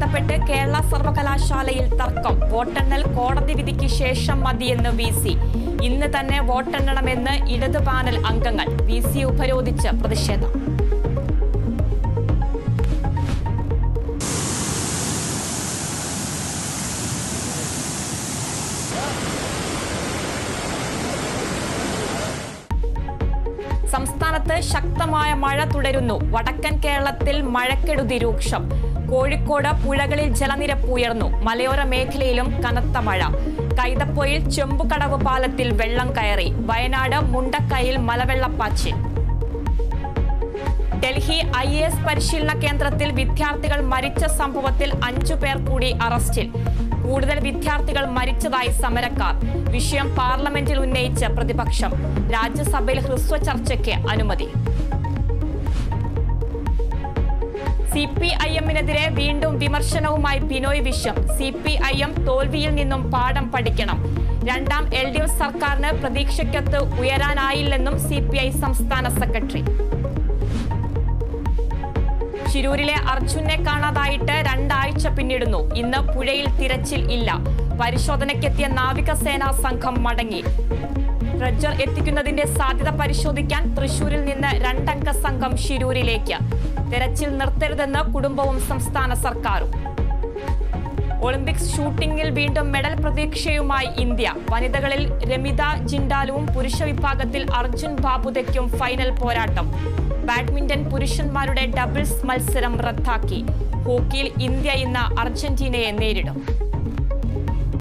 ബന്ധപ്പെട്ട് കേരള സർവകലാശാലയിൽ തർക്കം. വോട്ടെണ്ണൽ കോടതി വിധിക്ക് ശേഷം മതിയെന്ന് VC. ഇന്ന് തന്നെ വോട്ടെണ്ണണമെന്ന് ഇടതു പാനൽ അംഗങ്ങൾ. VC ഉപരോധിച്ച് പ്രതിഷേധം. സംസ്ഥാനത്ത് ശക്തമായ മഴ തുടരുന്നു. വടക്കൻ കേരളത്തിൽ മഴക്കെടുതി രൂക്ഷം. കോഴിക്കോട് പുഴകളിൽ ജലനിരപ്പ് ഉയർന്നു. മലയോര മേഖലയിലും കനത്ത മഴ. കൈതപ്പൊയിൽ ചെമ്പുകടവ് പാലത്തിൽ വെള്ളം കയറി. വയനാട് മുണ്ടക്കൈയിൽ മലവെള്ളപ്പാച്ചിൽ. ഡൽഹി IAS പരിശീലന കേന്ദ്രത്തിൽ വിദ്യാർത്ഥികൾ മരിച്ച സംഭവത്തിൽ 5 പേർ കൂടി അറസ്റ്റിൽ. കൂടുതൽ വിദ്യാർത്ഥികൾ മരിച്ചതായി സമരക്കാർ. വിഷയം പാർലമെന്റിൽ ഉന്നയിച്ച് പ്രതിപക്ഷം. രാജ്യസഭയിൽ ഹ്രസ്വ ചർച്ചയ്ക്ക് അനുമതി. CPIM-നെതിരെ വീണ്ടും വിമർശനവുമായി ബിനോയ് വിശ്വം. CPIM തോൽവിയിൽ നിന്നും പാഠം പഠിക്കണം. രണ്ടാം LDF സർക്കാരിന് പ്രതീക്ഷയ്ക്കൊത്ത് ഉയരാനായില്ലെന്നും CPI സംസ്ഥാന സെക്രട്ടറി. ശിരൂരിലെ അർജുനെ കാണാതായിട്ട് 2 ആഴ്ച പിന്നിടുന്നു. ഇന്ന് പുഴയിൽ തിരച്ചിൽ ഇല്ല. പരിശോധനയ്ക്കെത്തിയ നാവികസേനാ സംഘം മടങ്ങി. ട്രെജർ എത്തിക്കുന്നതിന്റെ സാധ്യത പരിശോധിക്കാൻ തൃശൂരിൽ നിന്ന് 2 അംഗ സംഘം ശിരൂരിലേക്ക്. തെരച്ചിൽ നിർത്തരുതെന്ന് കുടുംബവും സംസ്ഥാന സർക്കാരും. ഒളിമ്പിക്സ് ഷൂട്ടിംഗിൽ വീണ്ടും മെഡൽ പ്രതീക്ഷയുമായി ഇന്ത്യ. വനിതകളിൽ രമിത ജിൻഡാലുവും പുരുഷ വിഭാഗത്തിൽ അർജുൻ ബാബുദയ്ക്കും ഫൈനൽ പോരാട്ടം. ബാഡ്മിന്റൺ പുരുഷന്മാരുടെ ഡബിൾസ് മത്സരം റദ്ദാക്കി. ഹോക്കിയിൽ ഇന്ത്യ ഇന്ന് അർജന്റീനയെ നേരിടും.